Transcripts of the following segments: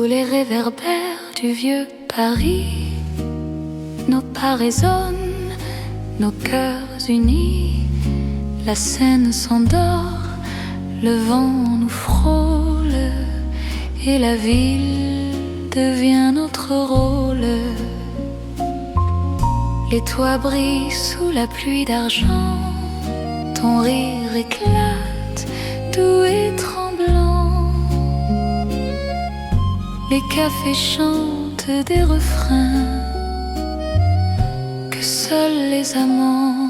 les réverbères du vieux Paris, nos pas résonnent, nos cœurs unis. La Seine s'endort, le vent nous frôle, et la ville devient notre rôle. Les toits brillent sous la pluie d'argent, ton rire éclate, doux et tremblant. Les cafés chantent des refrains que seuls les amants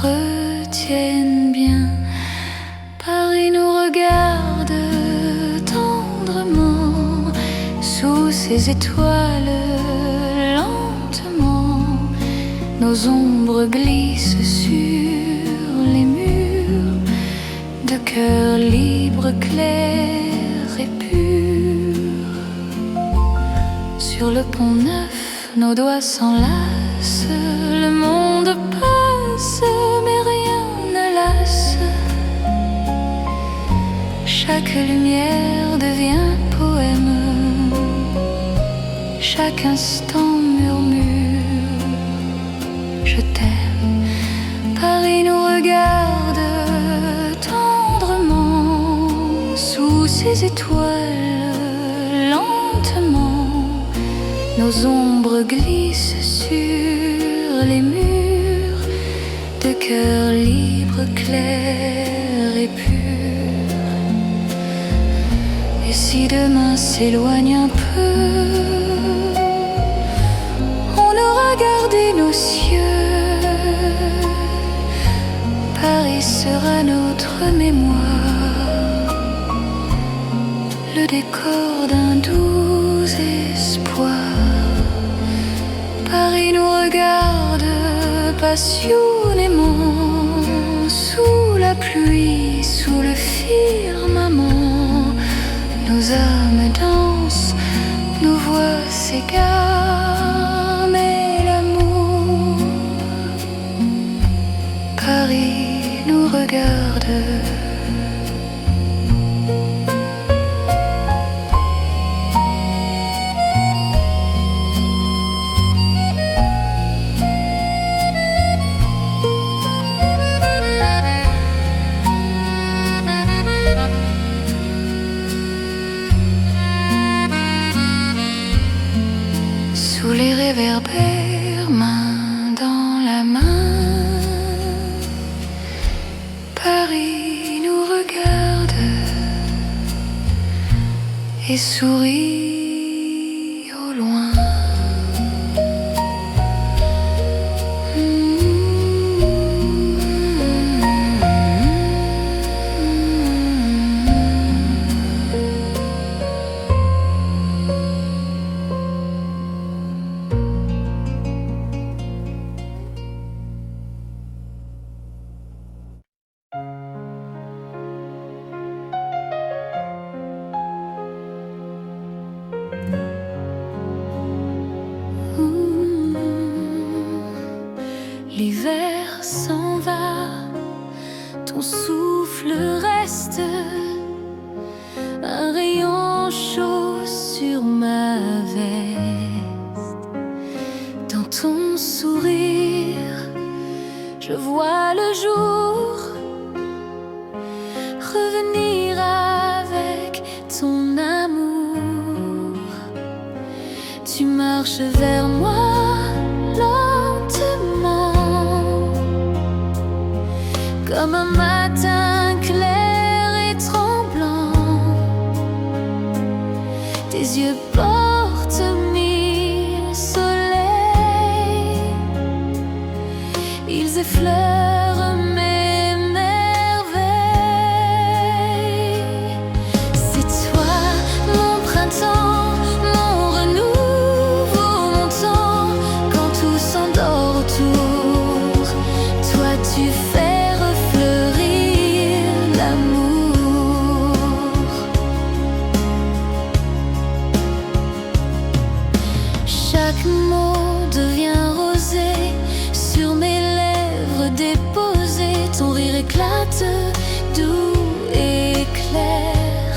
retiennent bien. Paris nous regarde tendrement sous ses étoiles lentement. Nos ombres glissent sur les murs de cœurs libres, clairs et purs. Sur le pont neuf, nos doigts s'enlacent, le monde passe, mais rien ne lasse. Chaque lumière devient poème, chaque instant murmure je t'aime. Paris nous regarde tendrement sous ses étoiles lentement. Nos ombres glissent sur les murs de cœurs libres, clairs et purs. Et si demain s'éloigne un peu, on aura gardé nos cieux. Paris sera notre mémoire, le décor d'un doux espoir. Paris nous regarde passionnément sous la pluie, sous le firmament. Nos âmes dansent, nos voix s'égarent, mais l'amour, Paris nous regarde. Sous les réverbères, main dans la main, Paris nous regarde et sourit au loin. L'hiver s'en va, ton souffle reste, un rayon chaud sur ma veste. Dans ton sourire, je vois le jour revenir avec ton amour. Tu marches vers moi lentement, comme un matin clair et tremblant. Tes yeux portent mille soleils, ils effleurent mes merveilles. C'est toi mon printemps, mon renouveau, mon temps, quand tout s'endort autour. Toi tu fais refleurir l'amour. Chaque mot devient rosé sur mes lèvres déposées. Ton rire éclate, doux et clair,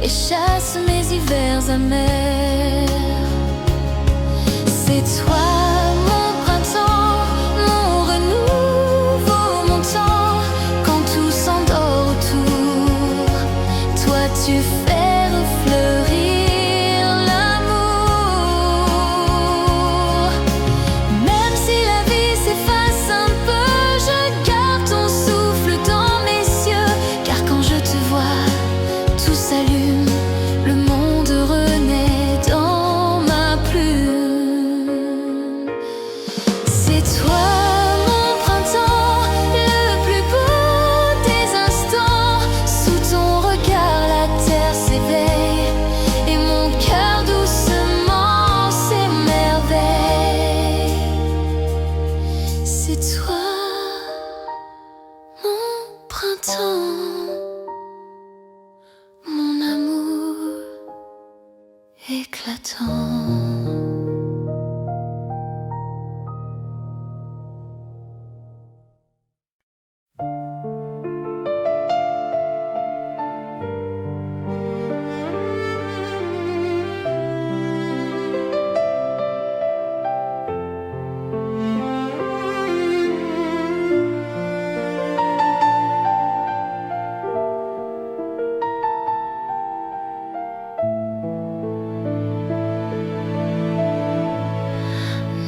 et chasse mes hivers amers. C'est toi mon printemps, mon renouveau, mon temps. Quand tout s'endort autour, toi tu fais refleurir l'amour. Même si la vie s'efface un peu, je garde ton souffle dans mes yeux. Car quand je te vois, tout s'allume, le monde renaît dans ma plume. C'est toi mon printemps, le plus beau des instants. Sous ton regard la terre s'éveille et mon cœur doucement s'émerveille. C'est toi mon printemps, mon amour éclatant.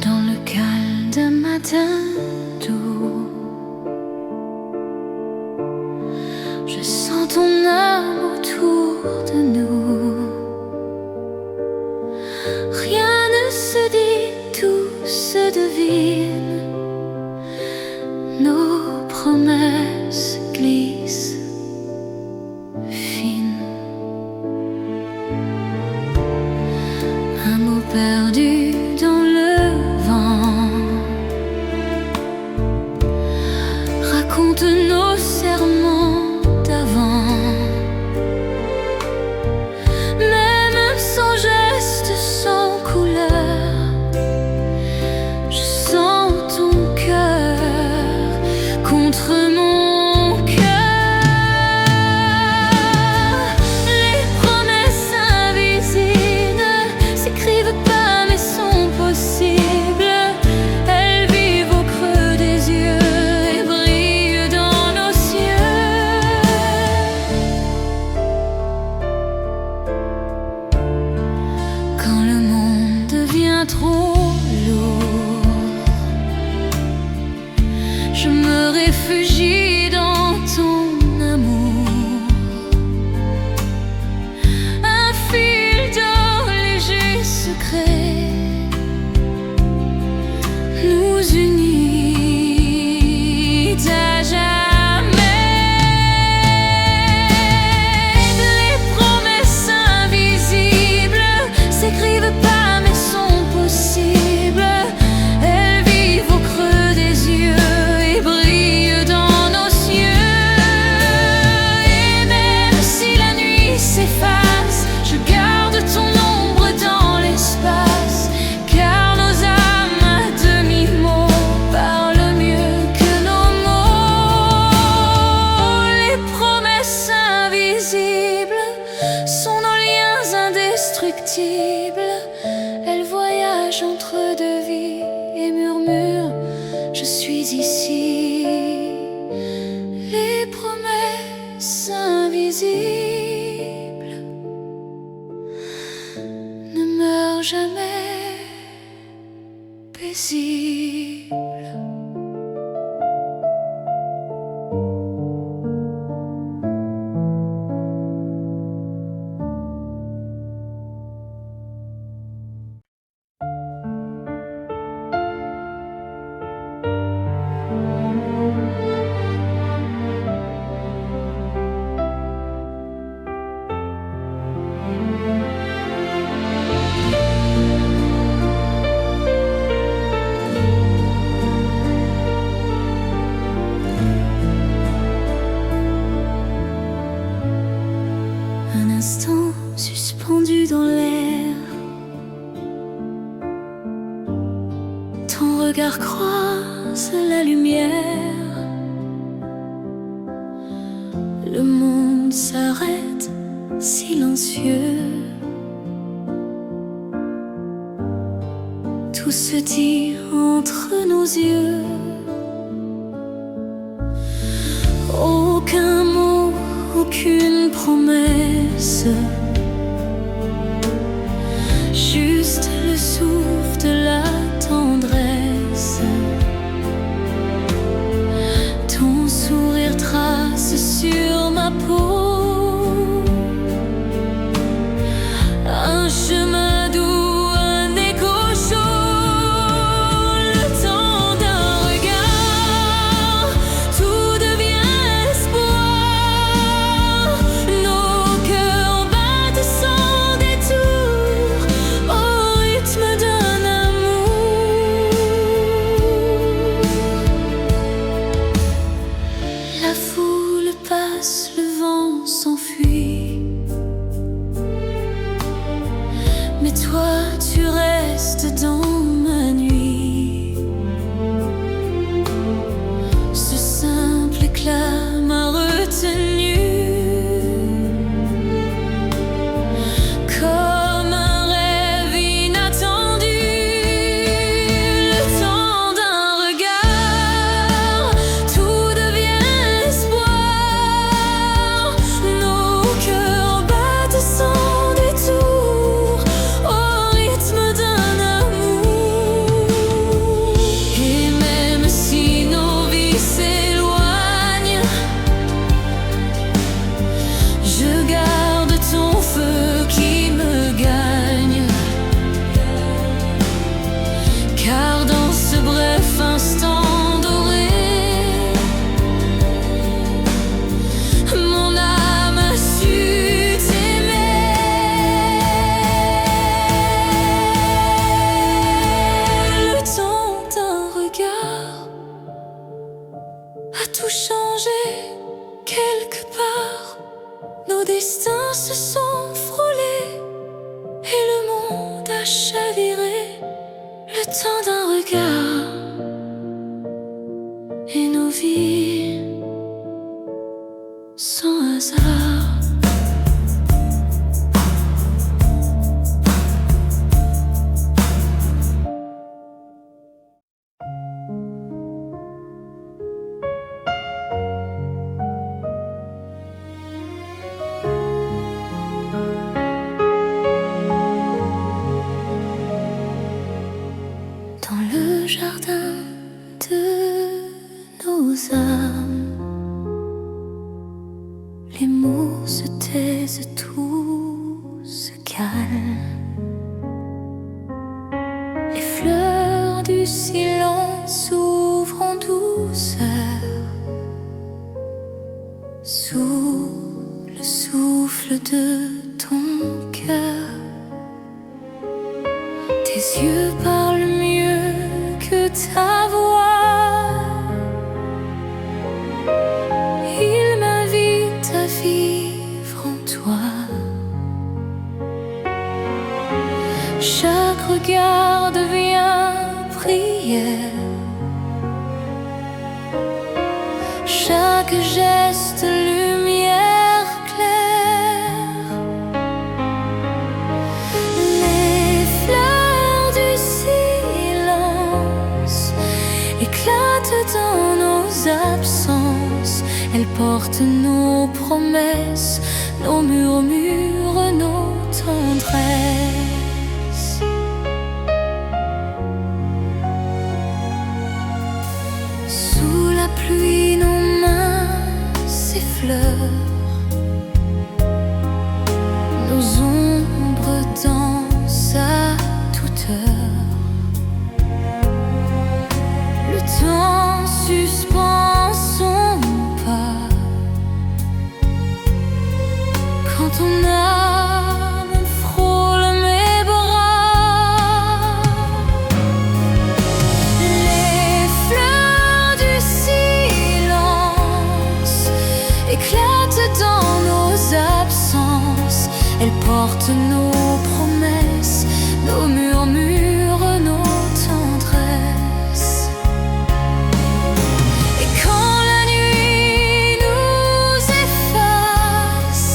Dans le calme d'un matin doux, je sens ton âme autour de nous. Rien ne se dit, tout se devine. Nos promesses glissent fines. Un mot perdu dans le vent raconte nos serments d'avant. Même sans geste, sans couleur, je sens ton cœur contre mon cœur. Les promesses invisibles s'écrivent pas mais sont possibles. Elles vivent au creux des yeux et brillent dans nos cieux. Quand le monde devient trop lourd, je me réfugie dans ton amour. Un fil d'or léger secret nous unit à jamais. Les promesses invisibles s'écrivent pas mais sont possibles. Elles vivent au creux des yeux et brillent dans nos cieux. Et même si la nuit s'efface, je garde ton ombre dans l'espace. Car nos âmes à demi-mot parlent mieux que nos mots. Les promesses invisibles sont nos liens indestructibles. Elles voyagent entre deux vies et murmurent: je suis ici. Les promesses invisibles ne meurent jamais paisibles. instant suspendu dans l'air. Ton regard croise la lumière. Le monde s'arrête silencieux. Tout se dit entre nos yeux. Aucun mot, aucune promesse, juste le souffle de la tendresse. Ton sourire trace sur ma peau un chemin doux, un écho chaud. Le temps d'un regard, tout devient espoir. Nos cœurs battent sans détour au rythme d'un amour. La foule passe, le vent s'enfuit, mais toi tu restes dans ma nuit. Ce simple éclat m'a retenu comme un rêve inattendu. Le temps d'un regard, tout devient espoir. Nos cœurs battent sans détour au rythme d'un amour. Et même si nos vies s'éloignent, je garde ton feu qui me gagne. Car dans ce bref instant doré, mon âme a su t'aimer. Le temps d'un regard a tout changé quelque part. Nos destins se sont frôlés et le monde a chaviré. Le temps d'un regard et nos vies sans hasard. Dans le jardin de nos âmes, les mots se taisent, tout se calme. Les fleurs du silence s'ouvrent en douceur sous le souffle de ton cœur. Tes yeux parlent mieux que ta voix. Ils m'invitent à vivre en toi. Chaque regard devient prière. Chaque geste lumière claire. Les fleurs du silence éclatent dans nos absences. Elles portent nos promesses, nos murmures, nos tendresses. Sous la pluie, nos mains s'effleurent. Nos ombres dansent à toute heure. Le temps suspend son pas quand ton âme frôle mes bras. Les fleurs du silence éclatent dans nos absences. Elles portent nos promesses, nos murmures, nos tendresses. Et quand la nuit nous efface,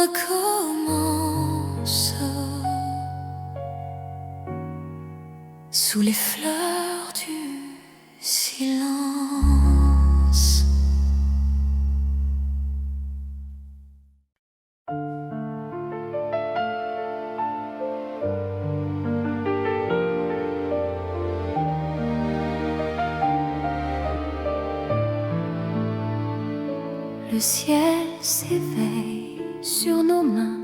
recommence sous les fleurs du silence. Le ciel s'éveille sur nos mains,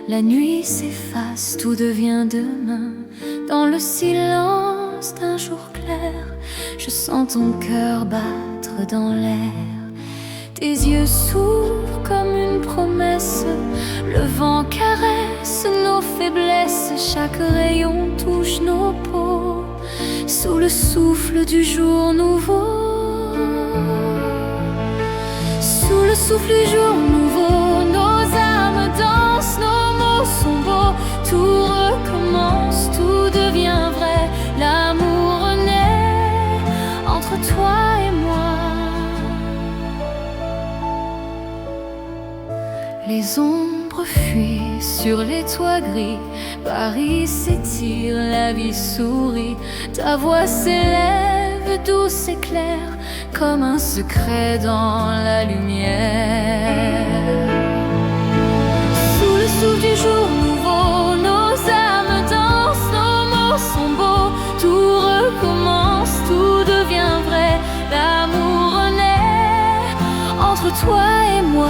la nuit s'efface, tout devient demain. Dans le silence d'un jour clair, je sens ton cœur battre dans l'air. Tes yeux s'ouvrent comme une promesse, le vent caresse nos faiblesses. Chaque rayon touche nos peaux, sous le souffle du jour nouveau. Sous le souffle du jour nouveau, nos âmes dansent, nos mots sont beaux. Tout recommence, tout devient vrai. L'amour renaît entre toi et moi. Les ombres fuient sur les toits gris, Paris s'étire, la vie sourit. Ta voix s'élève, douce et claire, comme un secret dans la lumière. Sous le souffle du jour nouveau, nos âmes dansent, nos mots sont beaux. Tout recommence, tout devient vrai. L'amour renaît entre toi et moi.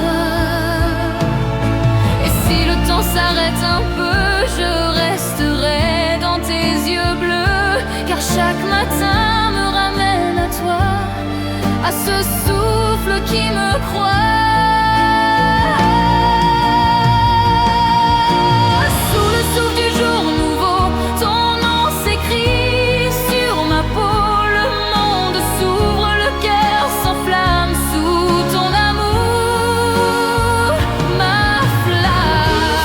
Et si le temps s'arrête un peu, je resterai dans tes yeux bleus, car chaque matin me ramène à toi, à ce souffle qui me croit. Sous le souffle du jour nouveau, ton nom s'écrit sur ma peau. Le monde s'ouvre, le cœur s'enflamme sous ton amour, ma flamme.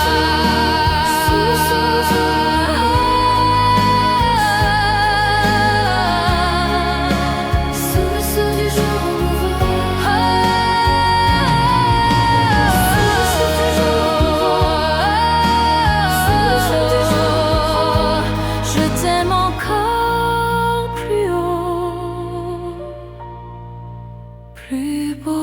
Sous le souffle du jour nouveau. Je t'aime encore plus haut, plus beau.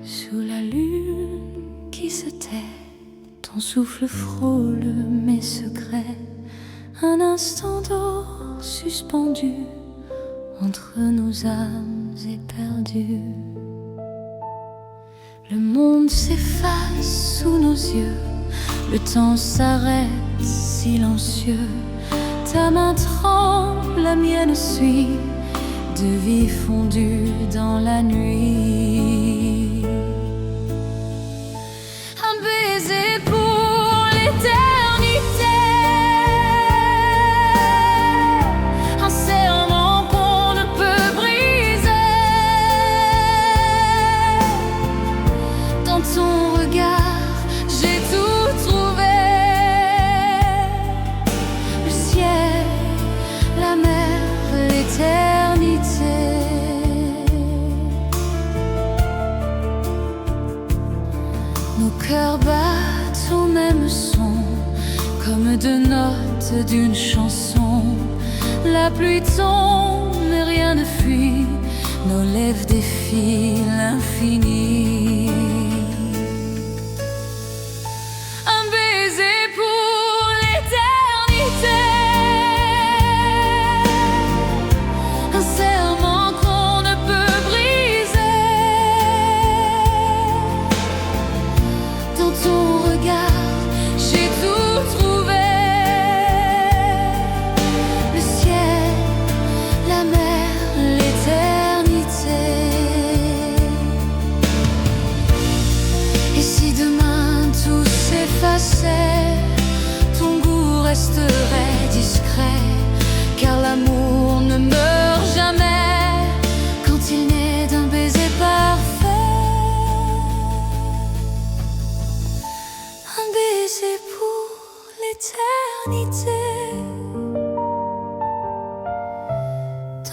Sous la lune qui se tait, ton souffle frôle mes secrets. Un instant d'or suspendu entre nos âmes éperdues. Le monde s'efface sous nos yeux, le temps s'arrête silencieux. Ta main tremble, la mienne suit, de vie fondue dans la nuit. Un baiser pour l'éternité, un serment qu'on ne peut briser. Dans ton regard, j'ai tout trouvé. Le ciel, la mer, l'éternité. Nos cœurs battent au même son, comme deux notes d'une chanson. La pluie tombe, mais rien ne fuit, nos lèvres défient l'infini. Un baiser pour l'éternité, un serment qu'on ne peut briser. Dans ton regard, j'ai tout trouvé. Le ciel, la mer, l'éternité. baiser pour l'éternité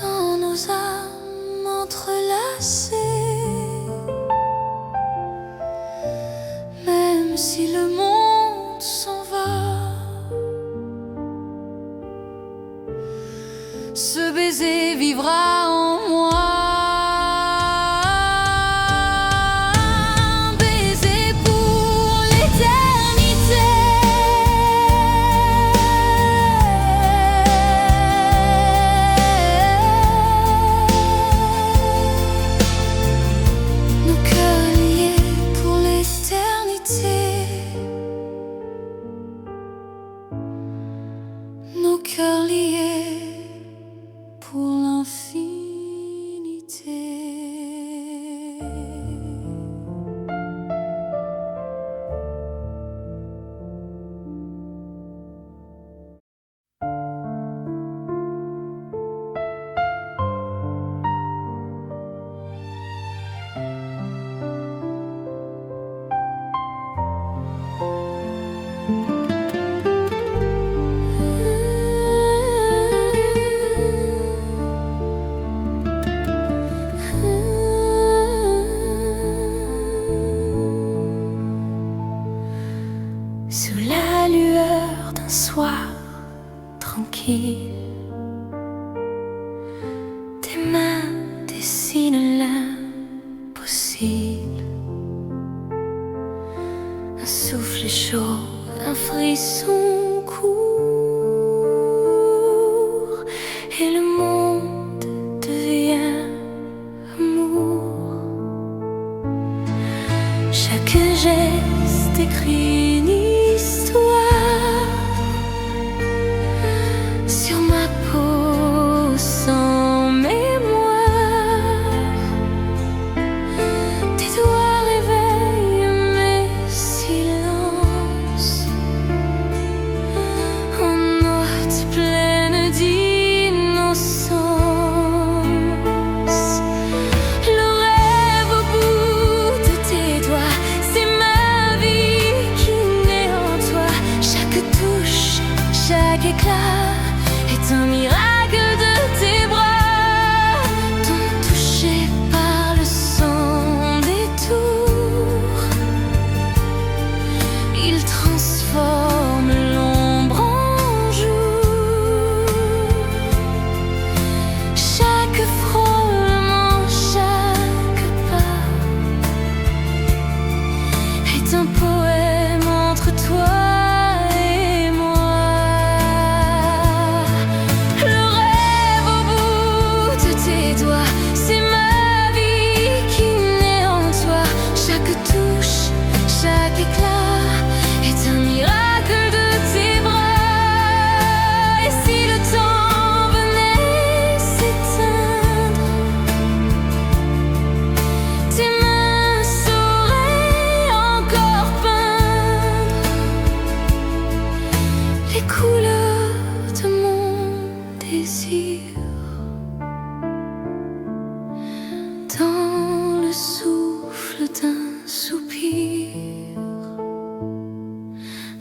dans nos âmes entrelacées. Même si le monde s'en va, ce baiser vivra en moi. Nos cœurs liés pour l'infinité. Sous la lueur d'un soir tranquille, tes mains dessinent l'impossible. Un souffle chaud, un frisson court, et le monde devient amour. Chaque geste écrit une histoire sur ma peau sans mémoire. Tes doigts réveillent mes silences en notes pleines d'innocence. Le rêve au bout de tes doigts, c'est ma vie qui naît en toi. Chaque touche, chaque éclat est un miracle de tes bras. Ton toucher parle sans détour, il transforme l'ombre en jour. Chaque frôlement, chaque pas est un poème entre toi et moi. Le rêve au bout de tes doigts, c'est ma vie qui naît en toi. Chaque touche, chaque éclat est un miracle de tes bras. Et si le temps venait s'éteindre, tes mains sauraient encore peindre les couleurs de mon désir dans le souffle d'un soupir.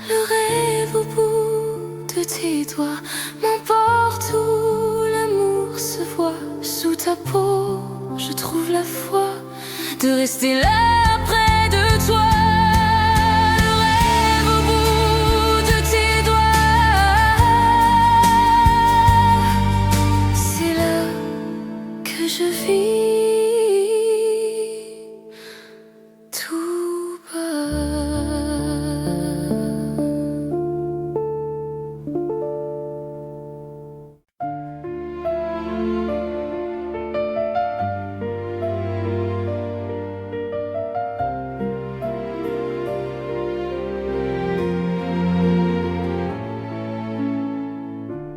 Le rêve au bout de tes doigts m'emporte où l'amour se voit. Sous ta peau, je trouve la foi de rester là près de toi. Le rêve au bout de tes doigts, c'est là que je vis tout bas.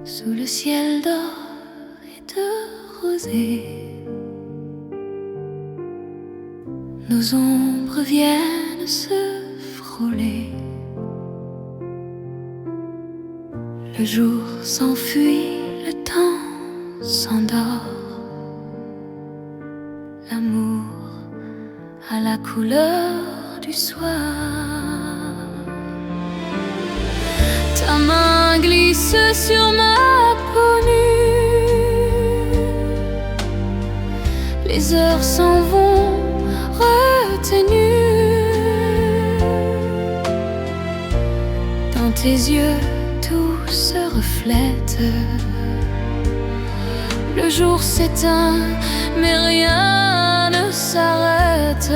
Sous le ciel d'or et de rosée, nos ombres viennent se frôler. Le jour s'enfuit, le temps s'endort. L'amour à la couleur du soir. main glisse sur ma peau nue. Les heures s'en vont retenues. Dans tes yeux tout se reflète. Le jour s'éteint mais rien ne s'arrête.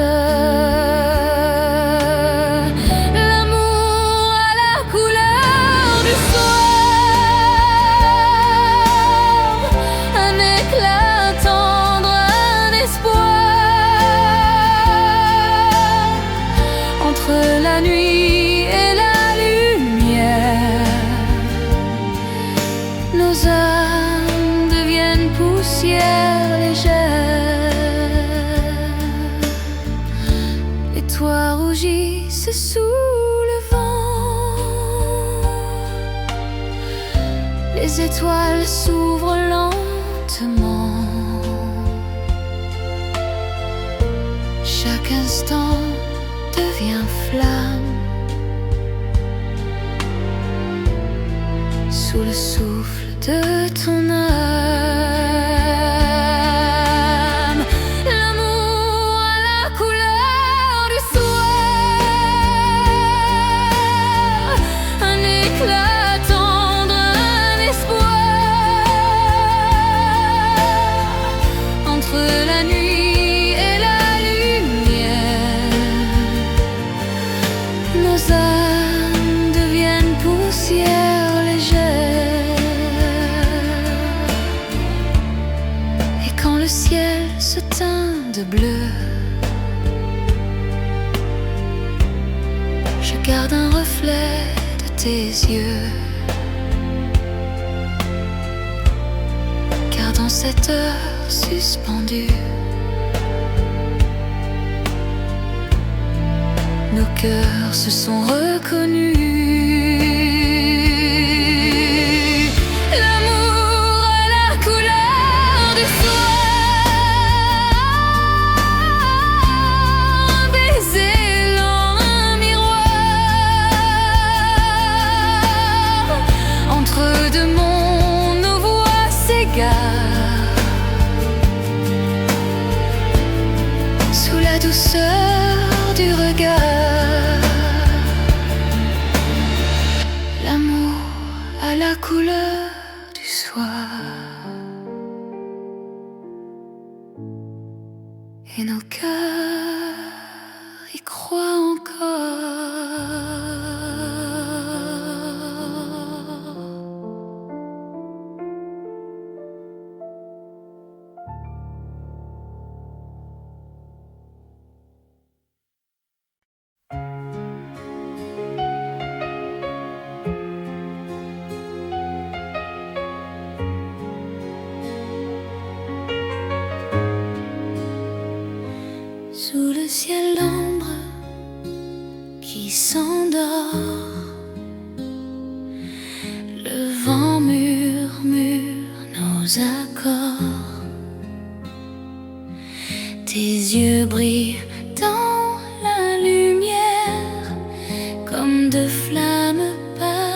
La nuit et la lumière, nos âmes deviennent poussière légère. Les toits rougissent sous le vent. Les étoiles s'ouvrent lentement. Chaque instant devient flamme sous le souffle de ton âme. L'amour à la couleur du soir, un éclat tendre, un espoir. Entre la nuit et la lumière, nos âmes deviennent poussière légère. Et quand le ciel se teint de bleu, je garde un reflet de tes yeux. Car dans cette heure suspendue, nos cœurs se sont reconnus. L'amour à la couleur du soir, un baiser lent, un miroir. Entre deux mondes, nos voix s'égarent sous la douceur du regard. L'amour à la couleur du soir, et nos cœurs y croient encore. Sous le ciel d'ambre qui s'endort, le vent murmure nos accords. Tes yeux brillent dans la lumière comme de flammes passagères.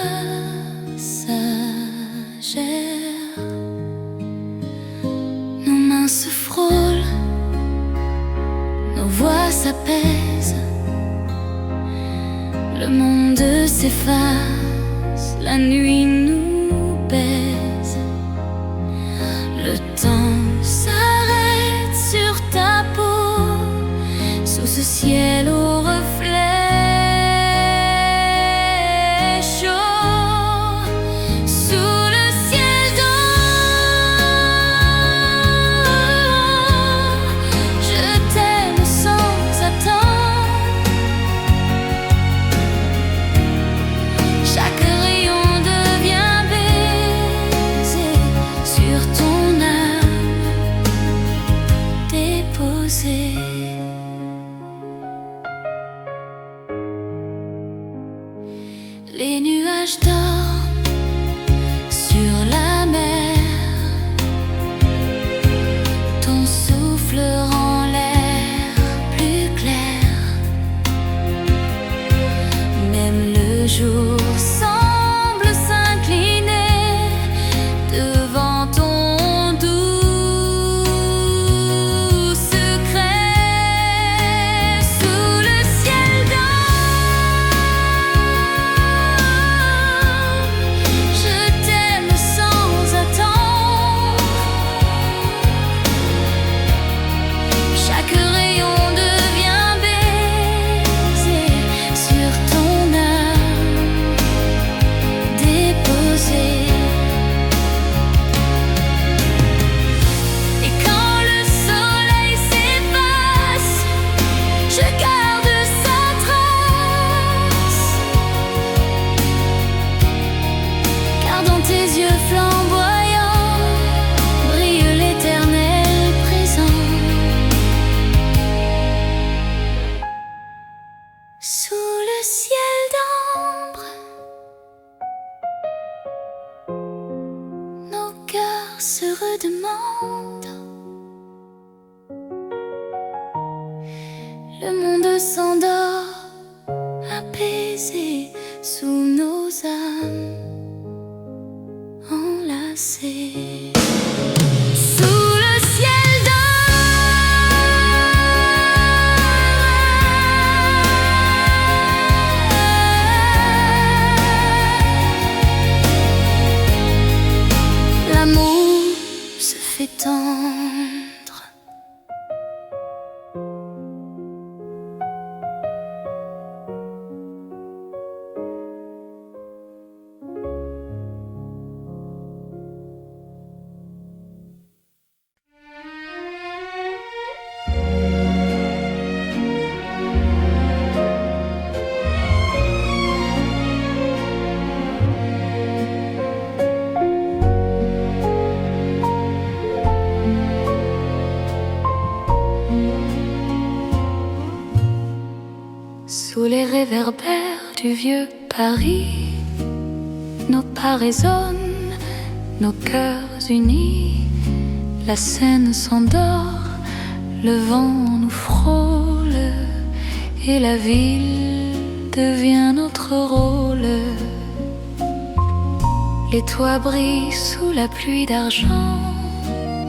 Nos mains se frôlent, nos voix s'apaisent, le monde s'efface, la nuit nous baise. Le temps s'arrête sur ta peau, sous ce ciel au reflet chaud. Sous le ciel d'or, je t'aime sans attendre. Chaque rayon devient baiser sur ton âme déposée. Les nuages dorment sur la mer, ton souffle rend l'air plus clair. Même le jour semble s'incliner descendre. Le monde s'endort, apaisé sous nos âmes enlacées. Sous le ciel d'or, l'amour se fait tendre. Sous les réverbères du vieux Paris, nos pas résonnent, nos cœurs unis. La Seine s'endort, le vent nous frôle, et la ville devient notre rôle. Les toits brillent sous la pluie d'argent,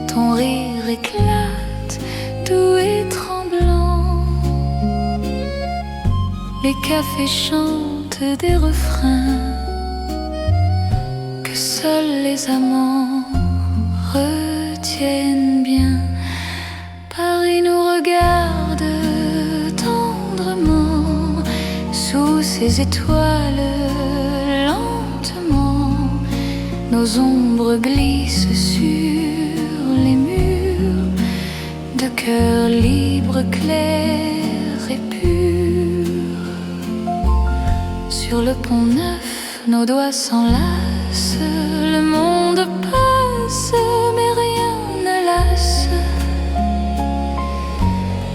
ton rire éclate, doux et tremblant. Les cafés chantent des refrains que seuls les amants retiennent bien. Paris nous regarde tendrement sous ses étoiles lentement. Nos ombres glissent sur les murs de cœurs libres, clairs et purs. Sur le pont neuf, nos doigts s'enlacent. Le monde passe, mais rien ne lasse.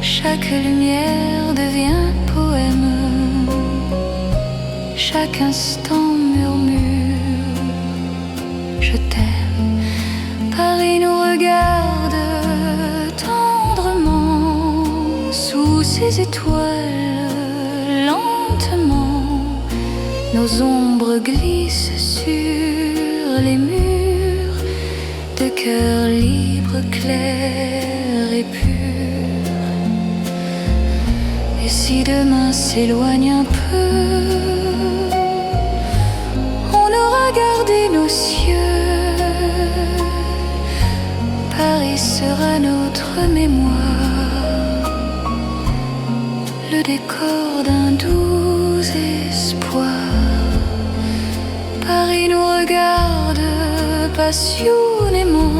Chaque lumière devient poème. Chaque instant murmure je t'aime. Paris nous regarde tendrement sous ses étoiles lentement. Nos ombres glissent sur les murs de cœurs libres, clairs et purs. Et si demain s'éloigne un peu, on aura gardé nos cieux. Paris sera notre mémoire, le décor d'un doux espoir. Paris nous regarde passionnément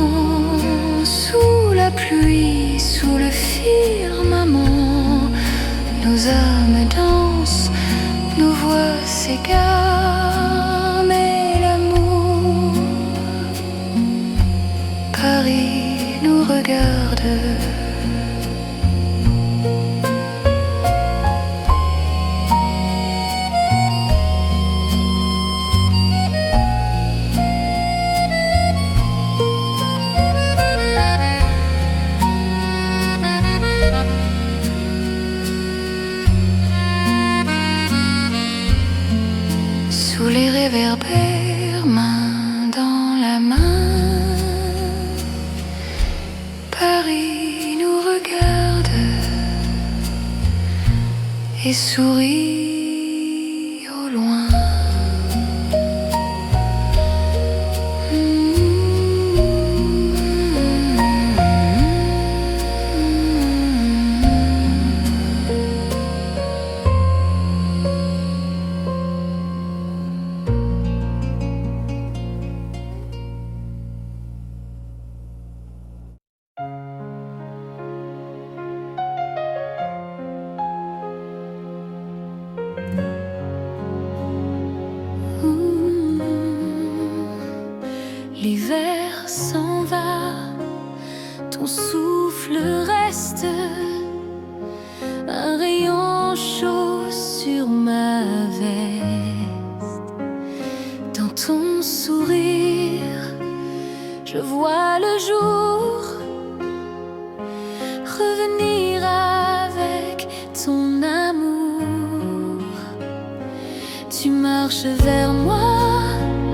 sous la pluie, sous le firmament. Nos âmes dansent, nos voix s'égarent, mais l'amour, Paris nous regarde. Sous les réverbères, main dans la main, Paris nous regarde et sourit au loin. L'hiver s'en va, ton souffle reste, un rayon chaud sur ma veste. Dans ton sourire, je vois le jour tu marches vers moi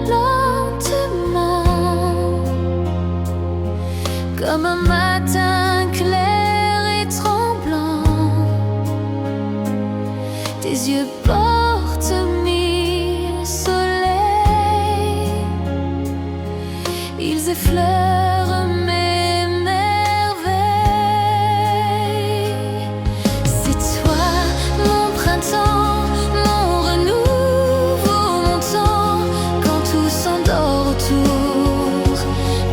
lentement, comme un matin clair et tremblant. Tes yeux portent mille soleils, ils effleurent mes merveilles. C'est toi mon printemps, mon renouveau, mon temps, quand tout s'endort autour.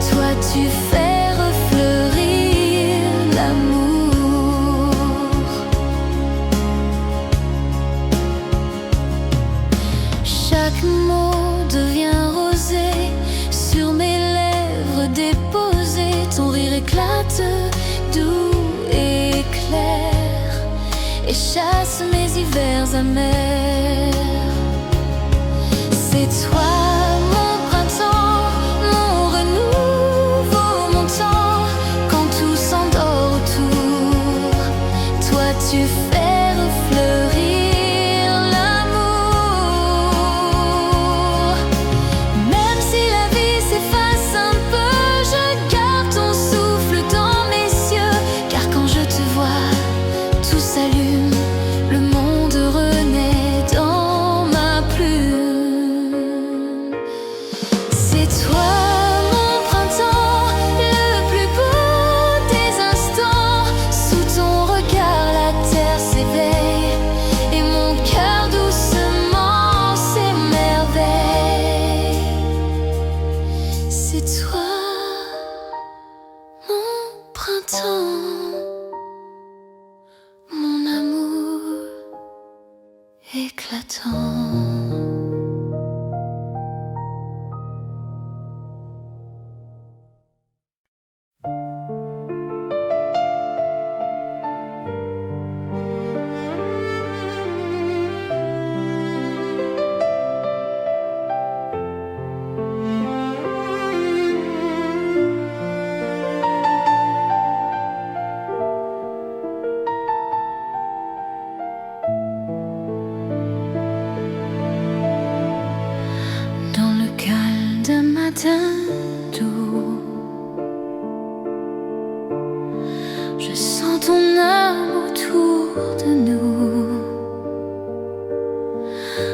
Toi tu fais refleurir l'amour. Chaque mot devient rosé sur mes lèvres déposées. Ton rire éclate doux et clair et chasse mes hivers amers. C'est toi mon printemps, mon renouveau, mon temps, quand tout s'endort autour. Toi tu fais refleurir l'amour. Même si la vie s'efface un peu, je garde ton souffle dans mes yeux, car quand je te vois, tout s'allume, le monde renaît dans ma plume. C'est toi mon printemps, le plus beau des instants. Sous ton regard la terre s'éveille et mon cœur doucement s'émerveille. C'est toi mon printemps, mon amour éclatant. Dans le calme d'un matin doux, je sens ton âme autour de nous.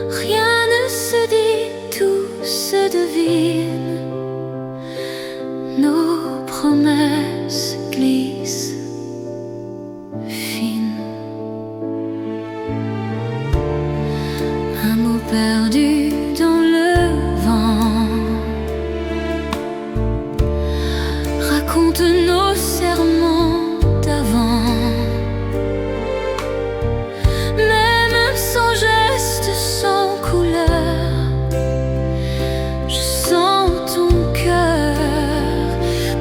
Rien ne se dit, tout se devine. Nos promesses glissent fines. Un mot perdu dans le vent raconte nos serments d'avant. Même sans geste, sans couleur, je sens ton cœur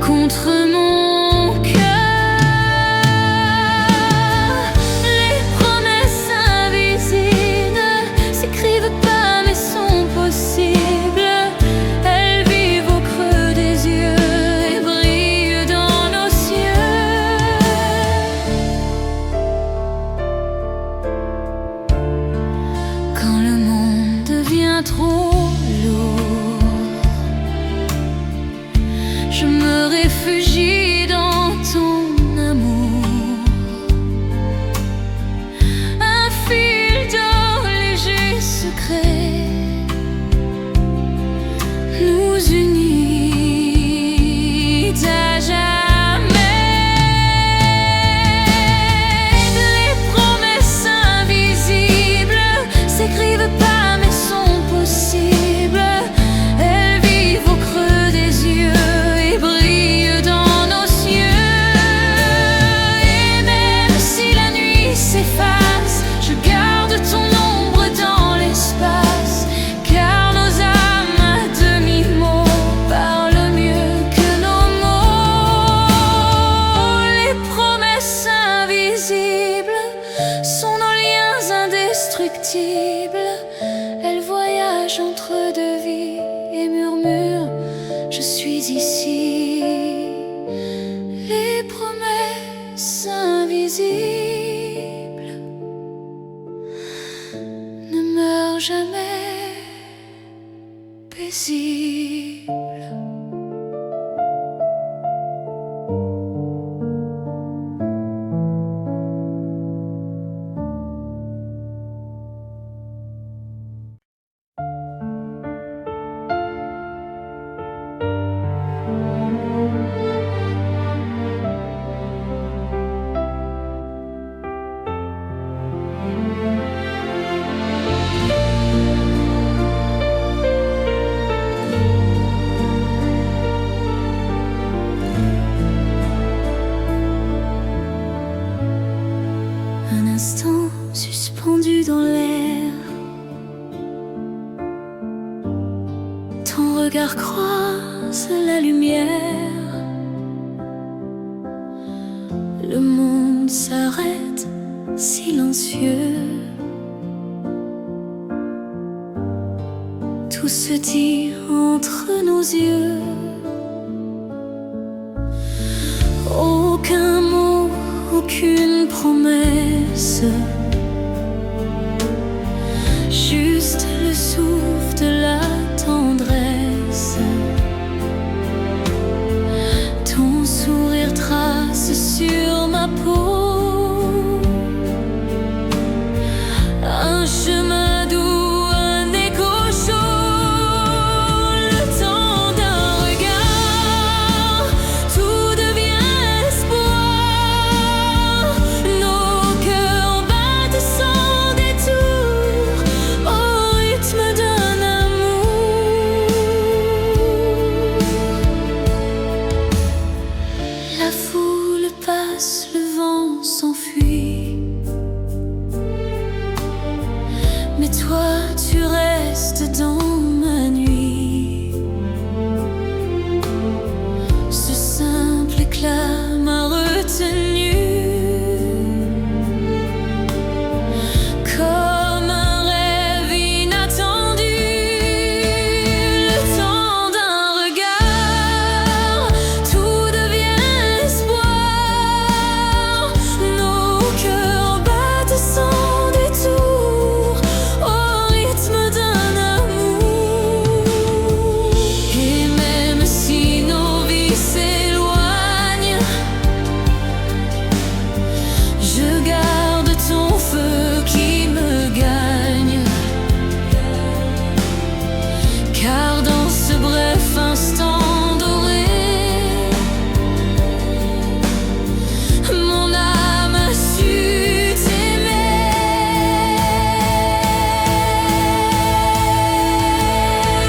contre mon cœur. Les promesses invisibles s'écrivent pas mais sont possibles. Elles vivent au creux des yeux et brillent dans nos cieux. Quand le monde devient trop lourd, je me réfugie dans ton amour. Un fil d'or léger secret nous unit à jamais. Les promesses invisibles s'écrivent pas mais sont possibles. Elles vivent au creux des yeux et brillent dans nos cieux. Et même si la nuit s'efface, je garde ton ombre dans l'espace, car nos âmes à demi-mot parlent mieux que nos mots. Les promesses invisibles sont nos liens indestructibles. Elles voyagent entre deux vies et murmurent: je suis ici. Les promesses invisibles ne meurent jamais. paisible. Un instant suspendu dans l'air, ton regard croise la lumière. Le monde s'arrête silencieux. Tout se dit entre nos yeux. Aucun mot, aucune promesse, juste le souffle de la tendresse. Ton sourire trace sur ma peau un chemin doux, un écho chaud. Le temps d'un regard, tout devient espoir. Nos cœurs battent sans détour au rythme d'un amour. La foule passe, le vent s'enfuit, mais toi tu restes dans ma nuit. Ce simple éclat m'a retenu comme un rêve inattendu. Le temps d'un regard, tout devient espoir. Nos cœurs battent sans détour au rythme d'un amour. Et même si nos vies s'éloignent, je garde ton feu qui me gagne. Car dans ce bref instant doré, mon âme a su t'aimer.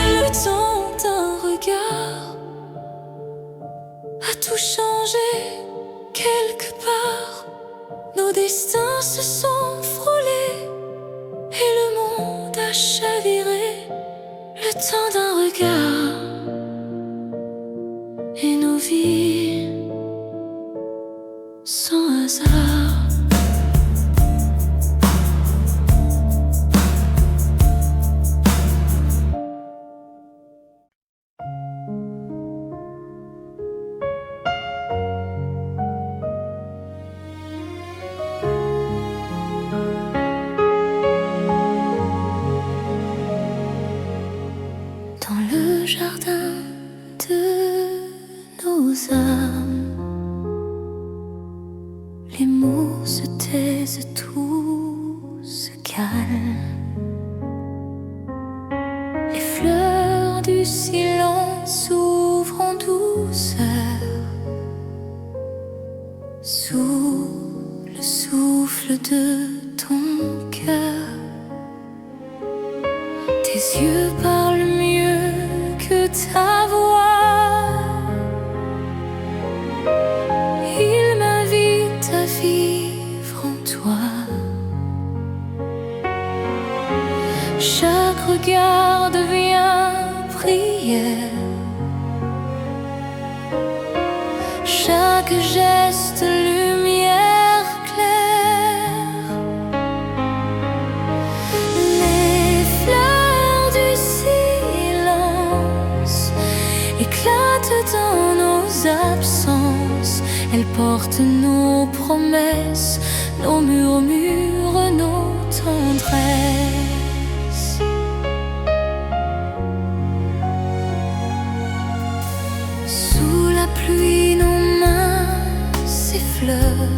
Le temps d'un regard a tout changé quelque part. Nos destins se sont frôlés et le monde a chaviré. Le temps d'un regard et nos vies sans hasard. Dans le jardin de nos âmes, les mots se taisent, tout se calme. Les fleurs du silence s'ouvrent en douceur sous le souffle de ton cœur. Tes yeux parlent mieux que ta voix. Ils m'invitent à vivre en toi. Chaque regard devient prière. Chaque geste lumière claire. Les fleurs du silence éclatent dans nos absences. Elles portent nos promesses, nos murmures, nos tendresses. fleurs,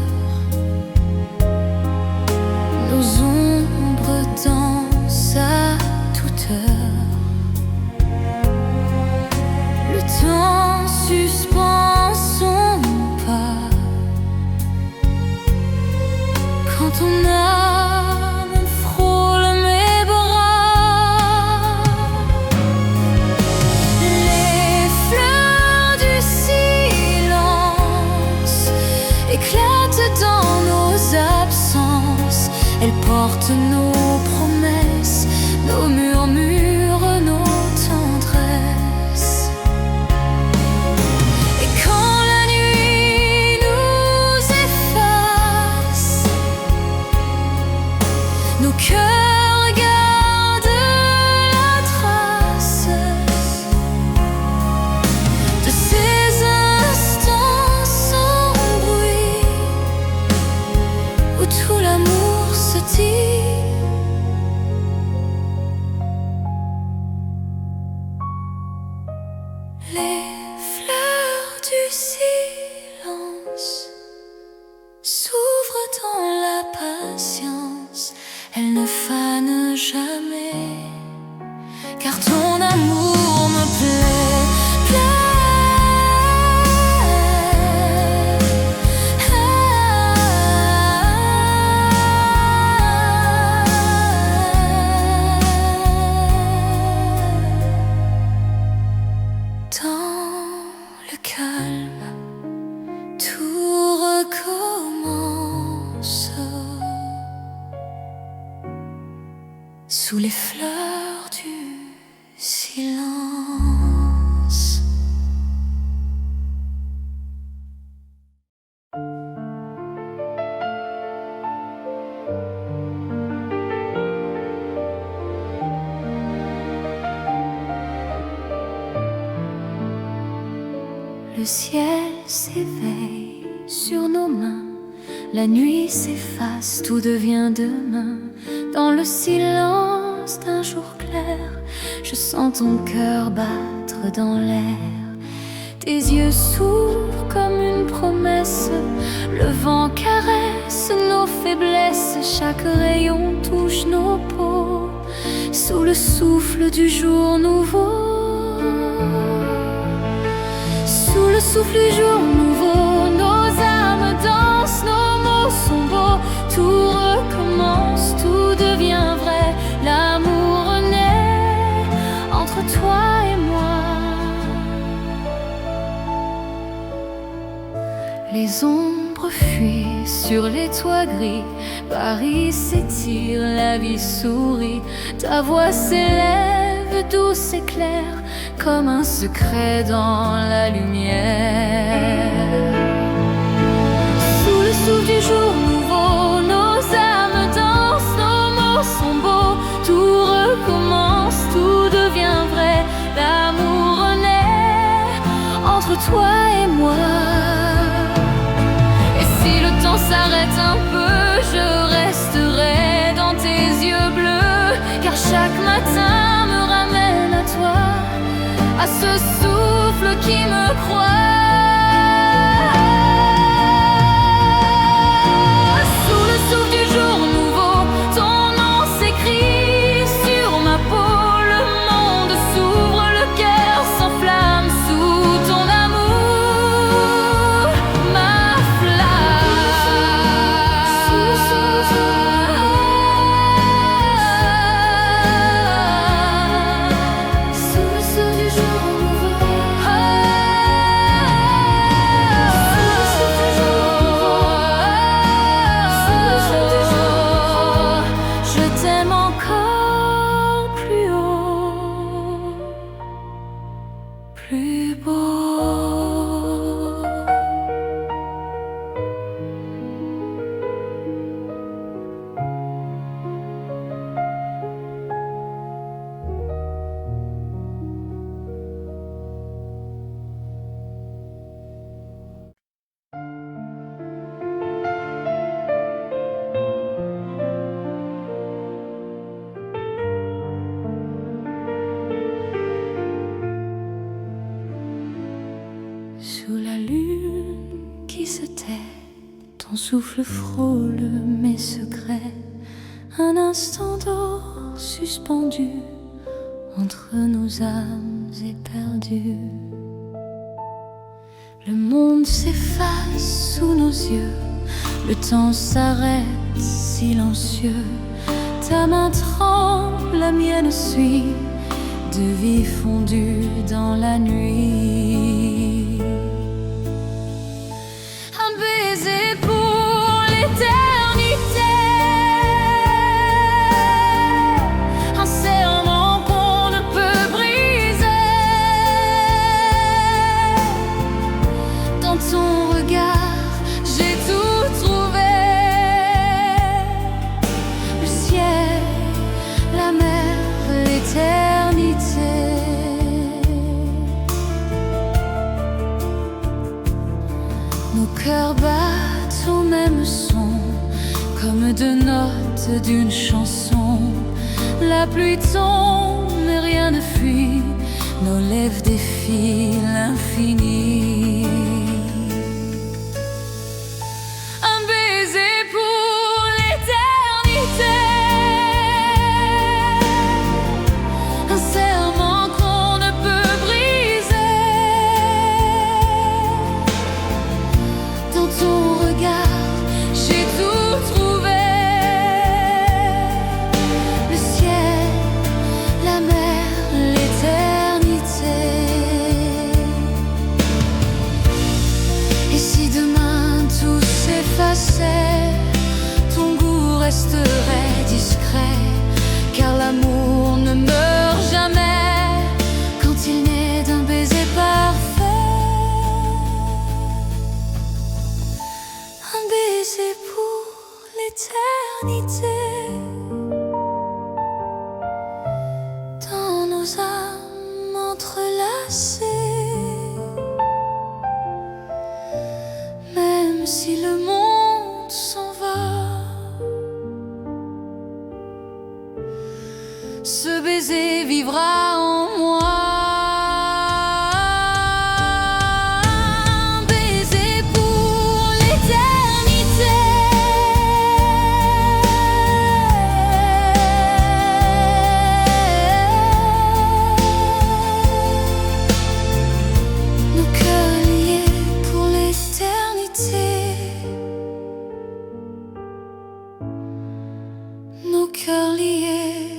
nos ombres dansent à toute heure. Le temps suspend son pas quand ton âme frôle mes bras. Les fleurs du silence éclatent dans nos absences. Elles portent nos promesses, nos murmures, nos tendresses. Et quand la nuit nous efface, nos cœurs gardent la trace de ces instants sans bruit où tout l'amour se dit. Les fleurs du silence s'ouvrent dans la patience. Elles ne fanent jamais, car ton amour me plaît, Dans le calme, tout recommence. Sous les fleurs du silence. Le ciel s'éveille sur nos mains, la nuit s'efface, tout devient demain. Dans le silence d'un jour clair, je sens ton cœur battre dans l'air. Tes yeux s'ouvrent comme une promesse, le vent caresse nos faiblesses. Chaque rayon touche nos peaux, sous le souffle du jour nouveau. Sous le souffle du jour nouveau, nos âmes dansent, nos mots sont beaux. Tout recommence, tout devient vrai. L'amour naît entre toi et moi. Les ombres fuient sur les toits gris. Paris s'étire, la vie sourit. Ta voix s'élève, douce et claire, comme un secret dans la lumière. Sous le souffle du jour nouveau, nos âmes dansent, nos mots sont beaux. Tout recommence, tout devient vrai. L'amour naît entre toi et moi. Et si le temps s'arrête un peu, je resterai dans tes yeux bleus, car chaque matin me ramène à toi, à ce souffle qui me croit. Sous le souffle du jour nouveau, ton nom s'écrit sur ma peau. Le monde s'ouvre, le cœur s'enflamme sous ton amour, ma flamme. Sous le souffle du jour nouveau. Je t'aime encore plus haut, plus beau. Sous la lune qui se tait, Ton souffle frôle mes secrets, un instant d'or suspendu entre nos âmes éperdues. Le monde s'efface sous nos yeux, le temps s'arrête silencieux. Ta main tremble, la mienne suit, deux vies fondues dans la nuit. Un baiser pour l'éternité, un serment qu'on ne peut briser. Dans ton regard, j'ai tout trouvé. Le ciel, la mer, l'éternité. Nos cœurs battent au même son, comme deux notes d'une chanson. La pluie tombe, mais rien ne fuit, nos lèvres défient l'infini. Un baiser pour l'éternité, un serment qu'on ne peut briser. Dans ton regard, j'ai tout trouvé. Le ciel, la mer, l'éternité. Et si demain tout s'effaçait, ton goût resterait discret, car l'amour ne meurt jamais quand il naît d'un baiser parfait. Un baiser pour l'éternité, dans nos âmes entrelacées. Même si le monde s'en va, ce baiser vivra en moi. Un baiser pour l'éternité, nos cœurs liés pour l'éternité, nos cœurs liés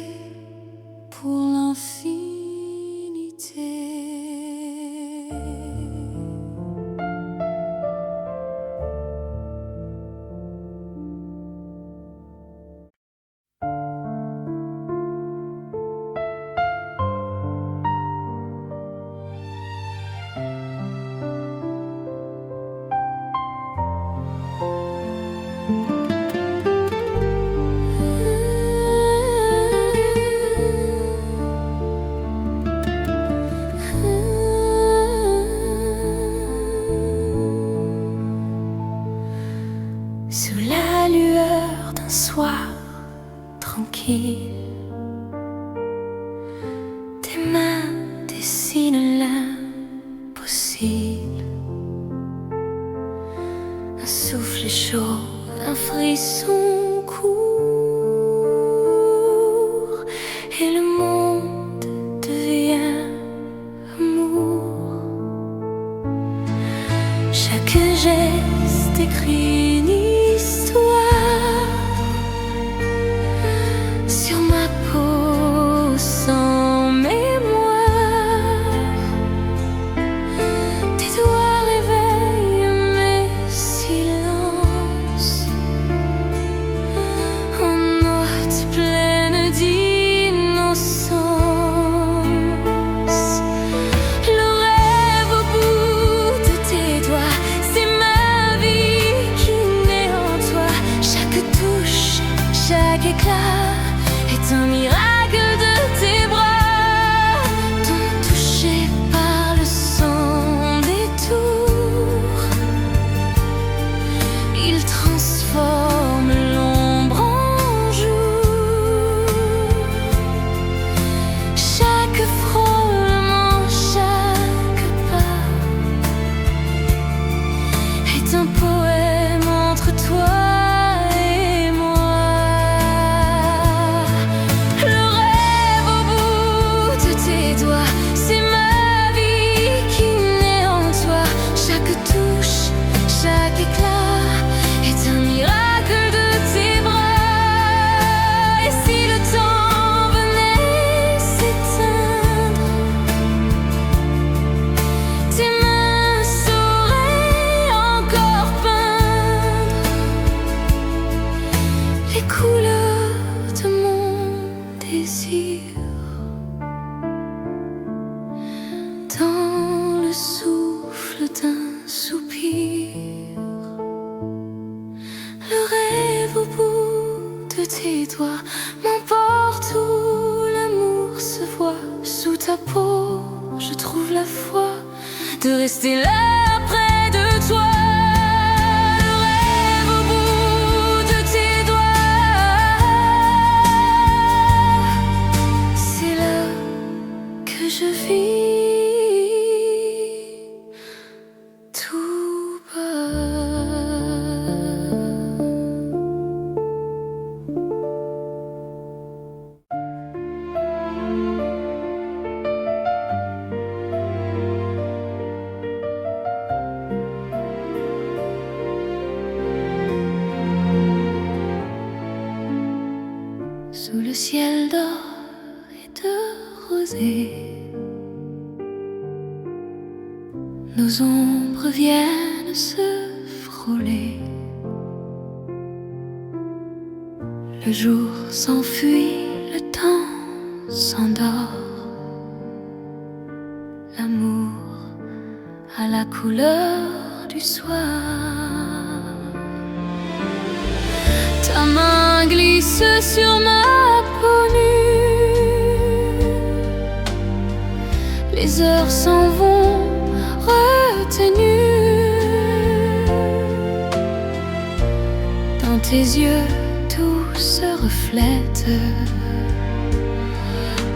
pour l'infini. tes doigts. C'est ma vie qui naît en toi. Chaque touche, chaque éclat est un miracle de tes bras. Et si le temps venait s'éteindre, tes mains sauraient encore peindre les couleurs de mon désir. Dans le souffle d'un soupir, le rêve au bout de tes doigts m'emporte où l'amour se voit. Sous ta peau, je trouve la foi de rester là près de toi. Le rêve au bout de tes doigts, c'est là que je vis. Tout sous le ciel d'or et de rosée, nos ombres viennent se frôler. Le jour s'enfuit, le temps s'endort. L'amour a la couleur du soir. Ta main glisse sur ma peau nue. Les heures s'en vont retenues. Dans tes yeux, tout se reflète.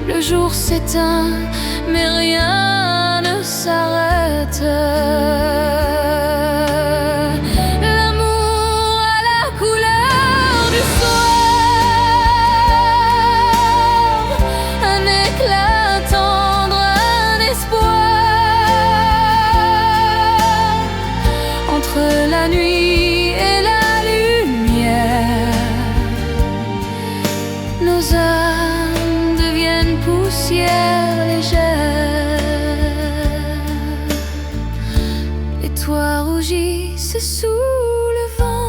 Le jour s'éteint, mais rien ne s'arrête. L'amour a la couleur du soir, un éclat tendre, un espoir. Entre la nuit et la lumière, nos âmes deviennent poussière légère. Les toits rougissent sous le vent.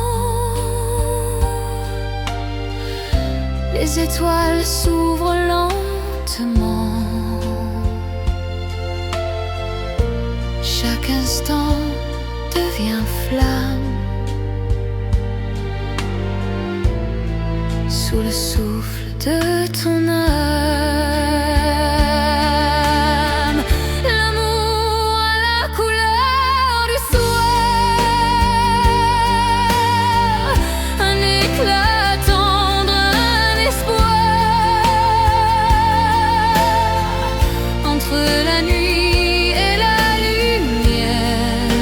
Les étoiles s'ouvrent lentement. Chaque instant devient flamme sous le souffle de ton âme. L'amour a la couleur du soir, un éclat tendre, un espoir. Entre la nuit et la lumière,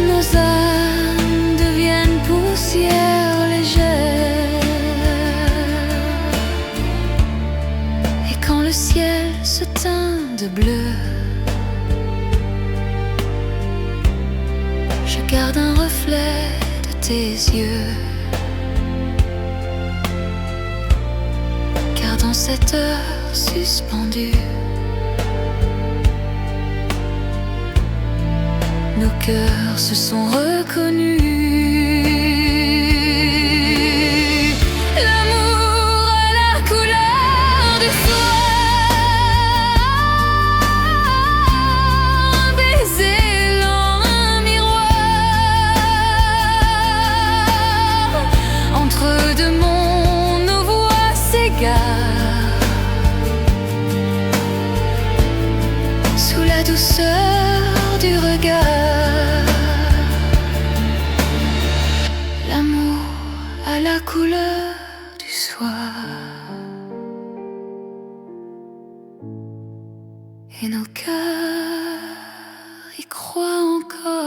nos âmes deviennent poussière légère. Et quand le ciel se teint de bleu, je garde un reflet de tes yeux. Car dans cette heure suspendue, nos cœurs se sont reconnus. L'amour a la couleur du soir, un baiser lent, un miroir. Entre deux mondes, nos voix s'égarent sous la douceur du regard. L'amour a la couleur du soir, et nos cœurs y croient encore.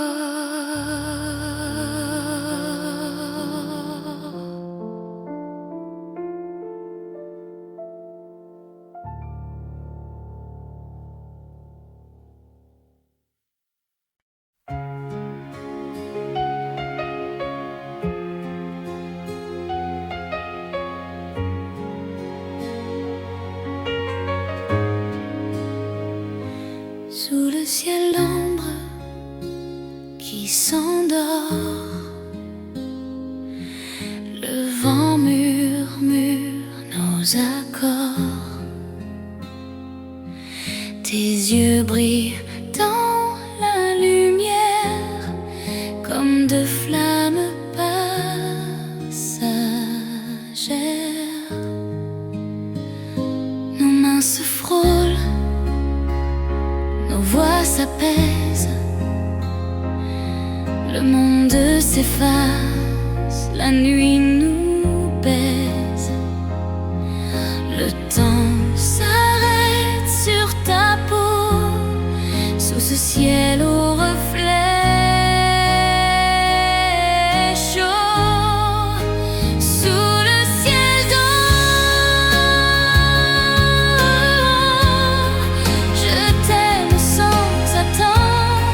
ciel d'ambre qui s'endort. Le vent murmure nos accords. Tes yeux brillent dans la lumière comme de flammes passagères. Nos mains se frôlent, nos voix s'apaisent. Le monde s'efface, la nuit nous baise. Le temps s'arrête sur ta peau, sous ce ciel au reflet chaud, sous le ciel d'or. Je t'aime sans attendre.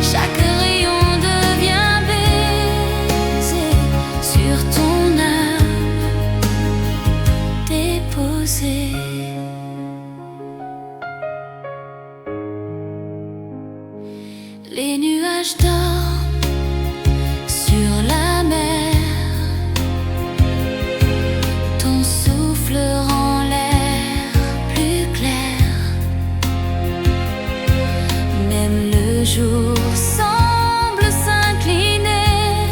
Chaque rayon devient baiser sur ton âme déposée. Les nuages dorment sur la mer. Ton souffle rend l'air plus clair. Même le jour semble s'incliner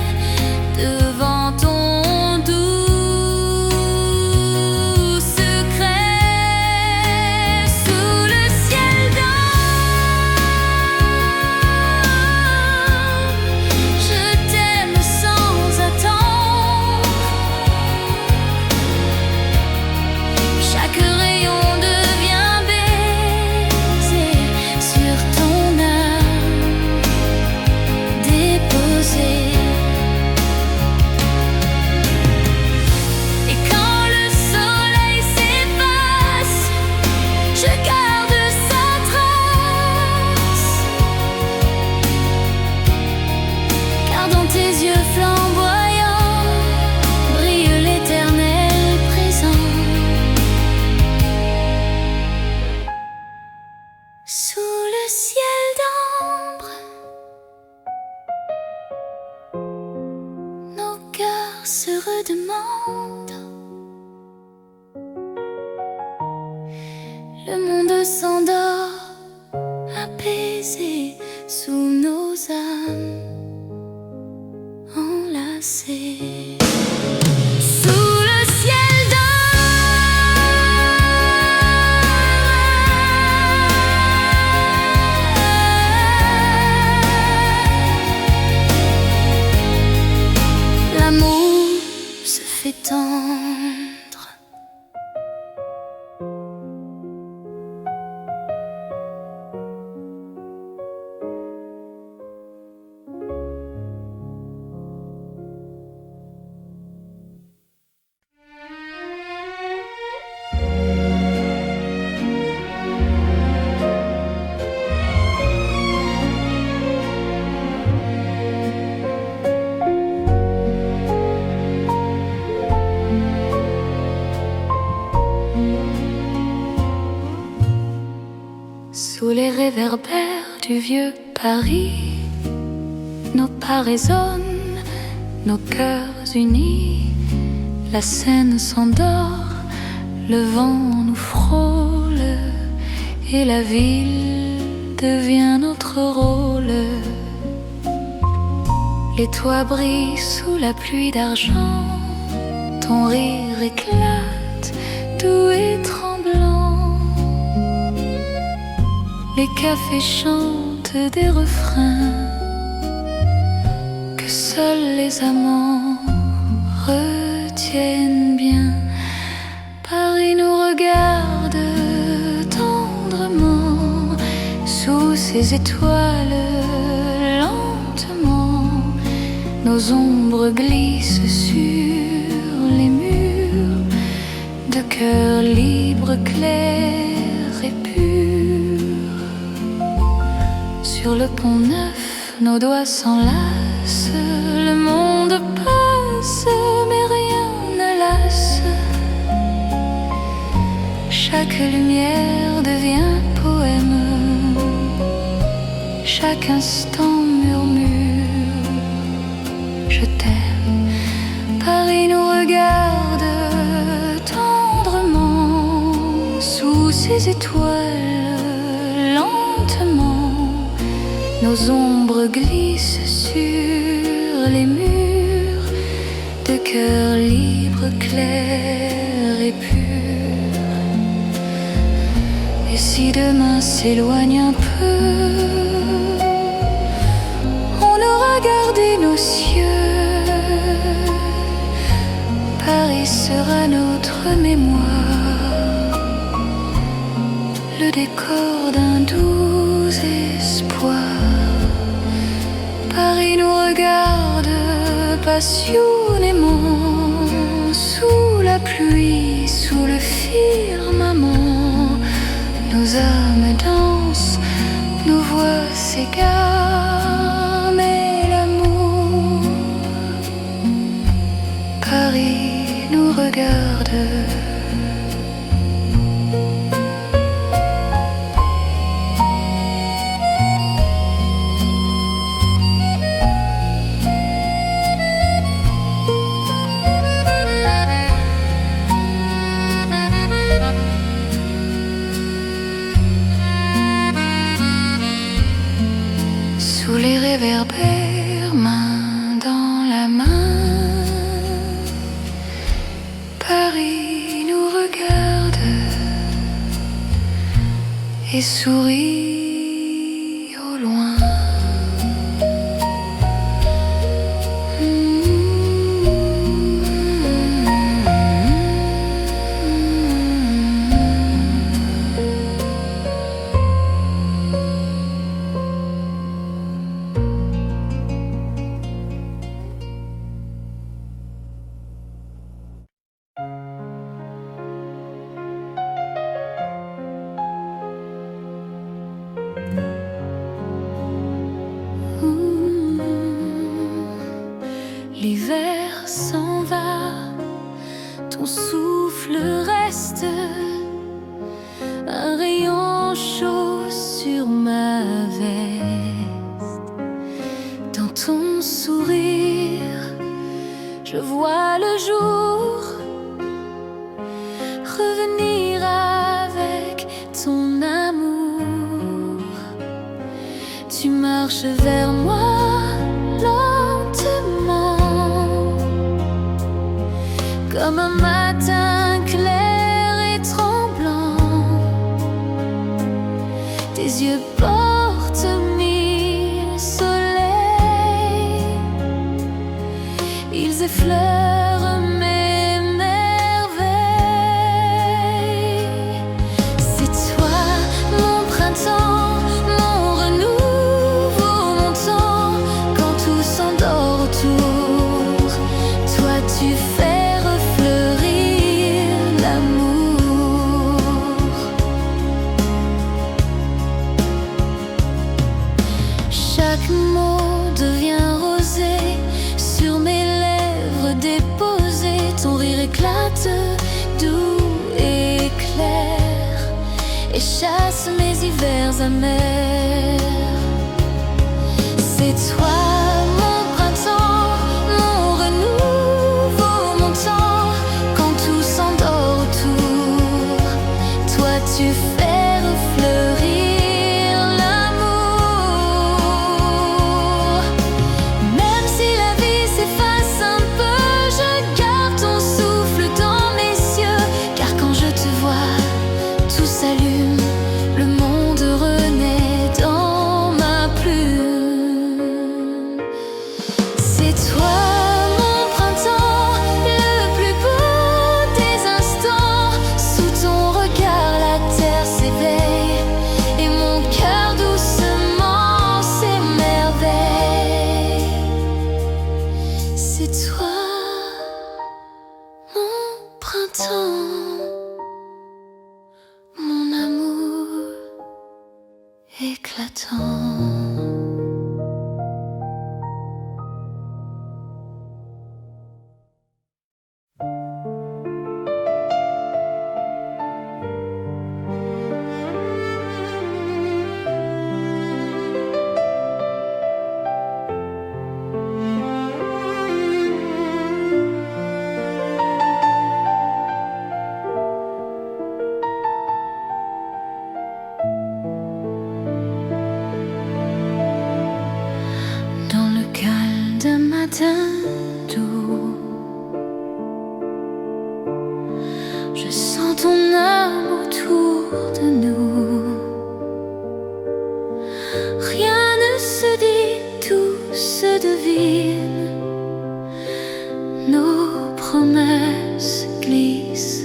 devant ton doux secret. Sous le ciel d'or, je t'aime sans attendre. Chaque rayon devient baiser sur ton âme déposée. Et quand le soleil s'efface, je garde sa trace. Car dans tes yeux flamboyants brille l'éternel présent. Sous le ciel d'ambre, nos cœurs se redemandent. Le monde s'endort, apaisé sous nos âmes enlacées. Sous le ciel d'or, l'amour se fait tendre. Sous les réverbères du vieux Paris, nos pas résonnent, nos cœurs unis. La scène s'endort, le vent nous frôle et la ville devient notre rôle. Les toits brillent sous la pluie d'argent, ton rire éclate, doux et tremblant. Les cafés chantent des refrains que seuls les amants retiennent bien. Paris nous regarde tendrement sous ses étoiles lentement. Nos ombres glissent sur les murs de cœurs libres, clairs et purs. Sur le pont neuf, nos doigts s'enlacent. Le monde passe, mais rien ne lasse. Chaque lumière devient poème, chaque instant murmure je t'aime. Paris nous regarde tendrement sous ses étoiles. Lentement nos ombres glissent sur les murs de cœurs libres, clairs et purs. Et si demain s'éloigne un peu, on aura gardé nos cieux. Paris sera notre mémoire, le décor d'un doux espoir. Paris nous regarde passionnément sous la pluie, sous le firmament. Nos âmes dansent, nos voix s'égarent, mais l'amour, Paris nous regarde. Sous les réverbères, main dans la main, Paris nous regarde et sourit au loin. L'hiver s'en va, ton souffle reste, un rayon chaud sur ma veste. Dans ton sourire, je vois le jour revenir avec ton amour. Tu marches vers moi lentement, comme un matin clair et tremblant. Tes yeux portent mille soleils, ils effleurent mes merveilles. C'est toi mon printemps, mon renouveau, mon temps, quand tout s'endort autour. Toi tu fais refleurir l'amour. Chaque mot devient rosé sur mes lèvres déposées. Ton rire éclate doux et clair et chasse mes hivers amers. C'est toi mon printemps, mon renouveau, mon temps, quand tout s'endort autour. Toi tu fais refleurir l'amour. Même si la vie s'efface un peu, je garde ton souffle dans mes yeux. Car quand je te vois, tout s'allume, le monde renaît dans ma plume. C'est toi mon printemps, le plus beau des instants. Sous ton regard la terre s'éveille et mon cœur doucement s'émerveille. C'est toi mon printemps, mon amour éclatant. matin doux, je sens ton âme autour de nous. Rien ne se dit, tout se devine. Nos promesses glissent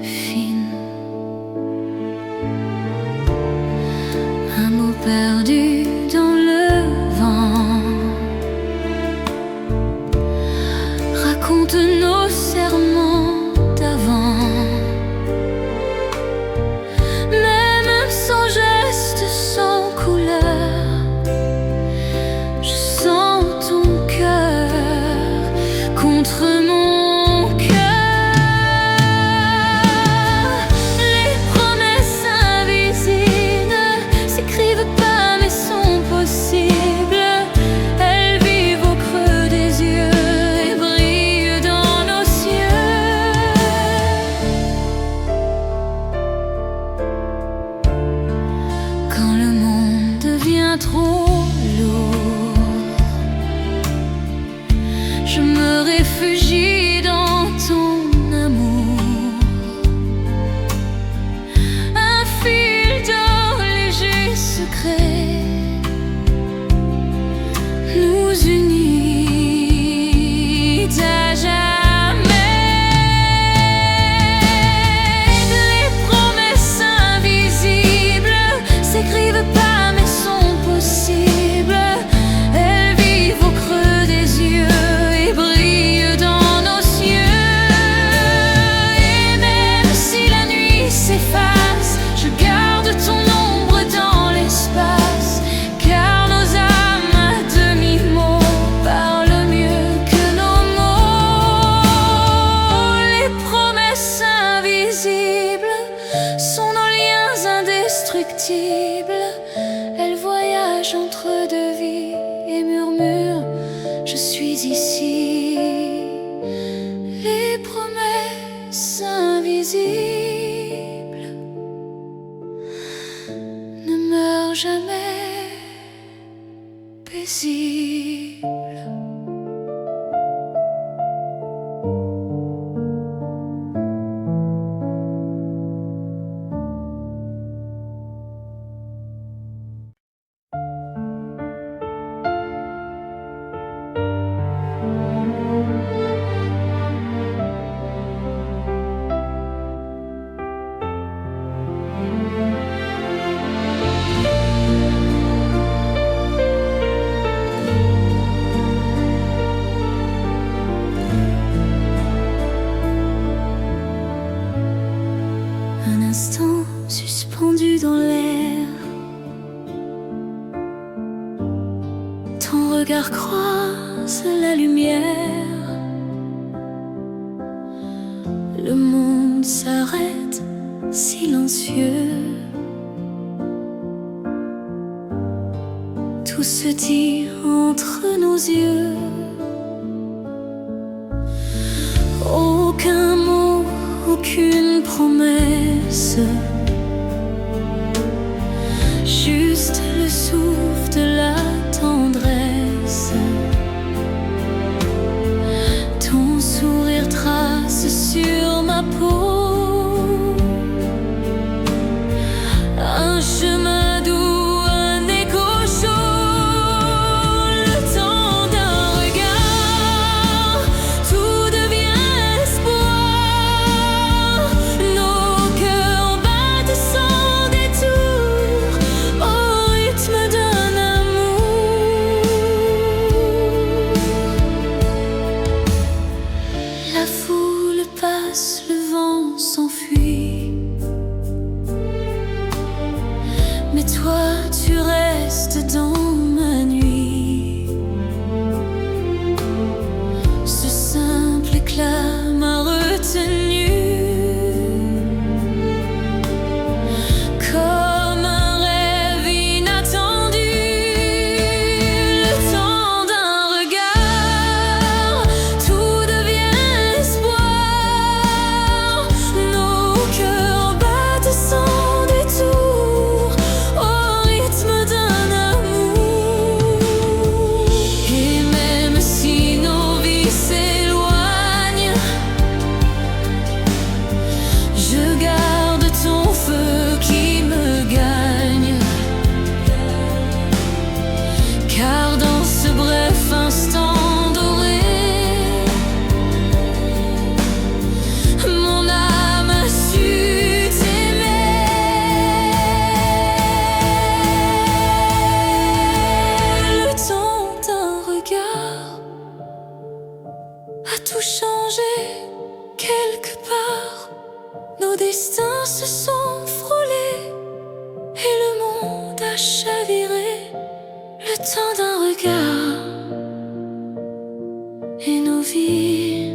fines. Un mot perdu dans le vent raconte nos serments d'avant. Même sans geste, sans couleur, je sens ton cœur contre mon cœur. Les promesses invisibles s'écrivent pas mais sont possibles. Elles vivent au creux des yeux et brillent dans nos cieux. Quand le monde devient trop lourd, je me réfugie dans ton amour. Un fil d'or léger secret nous unit à jamais. Les promesses invisibles s'écrivent pas mais sont possibles. Elles vivent au creux des yeux et brillent dans nos cieux. Et même si la nuit s'efface, je garde ton ombre dans l'espace. Car nos âmes à demi-mot parlent mieux que nos mots. Les promesses invisibles sont nos liens indestructibles. Elles voyagent entre deux vies et murmurent: je suis ici. Les promesses invisibles ne meurent jamais paisibles. Un instant suspendu dans l'air, ton regard croise la lumière. Le monde s'arrête silencieux. Tout se dit entre nos yeux. Aucun mot, aucune promesse, juste le souffle de la tendresse. Ton sourire trace sur ma peau un chemin doux, un écho chaud. Le temps d'un regard, tout devient espoir. Nos cœurs battent sans détour au rythme d'un amour. La foule passe, le vent s'enfuit, mais toi tu restes dans ma nuit. Ce simple éclat m'a retenu comme un rêve inattendu. Le temps d'un regard, tout devient espoir. Nos destins se sont frôlés et le monde a chaviré. Le temps d'un regard et nos vies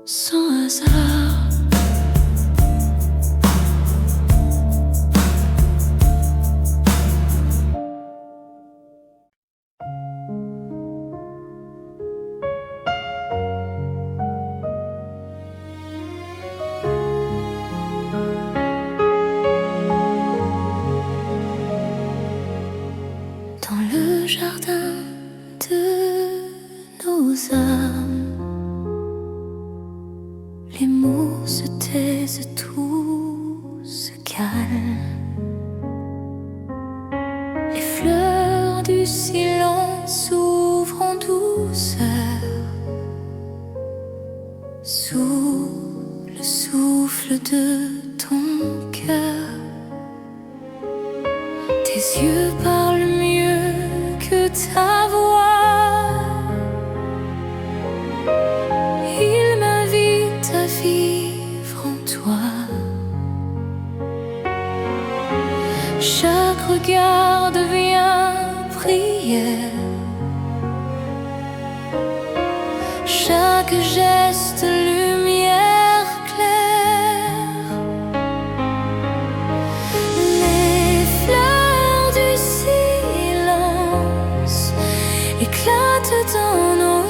sans hasard. Dans le jardin de nos âmes, les mots se taisent, tout se calme. Les fleurs du silence s'ouvrent en douceur sous le souffle de ton cœur. Tes yeux parlent mieux que ta voix. Ils m'invitent à vivre en toi. Chaque regard devient prière. Chaque geste lumière claire. Les fleurs du silence éclatent dans nos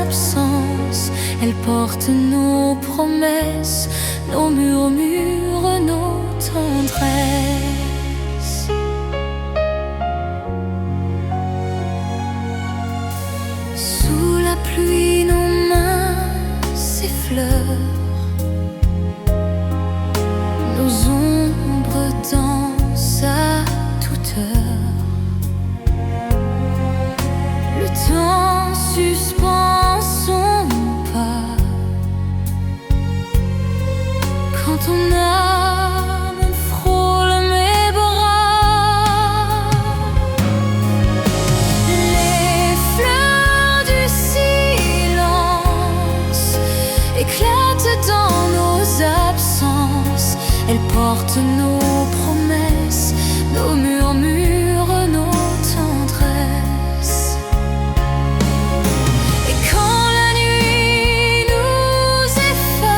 absences. Elles portent nos promesses, nos murmures, nos tendresses. Sous la pluie, nos mains s'effleurent. Nos ombres dansent à toute heure. Le temps suspend son pas quand ton âme frôle mes bras. Les fleurs du silence éclatent dans nos absences. Elles portent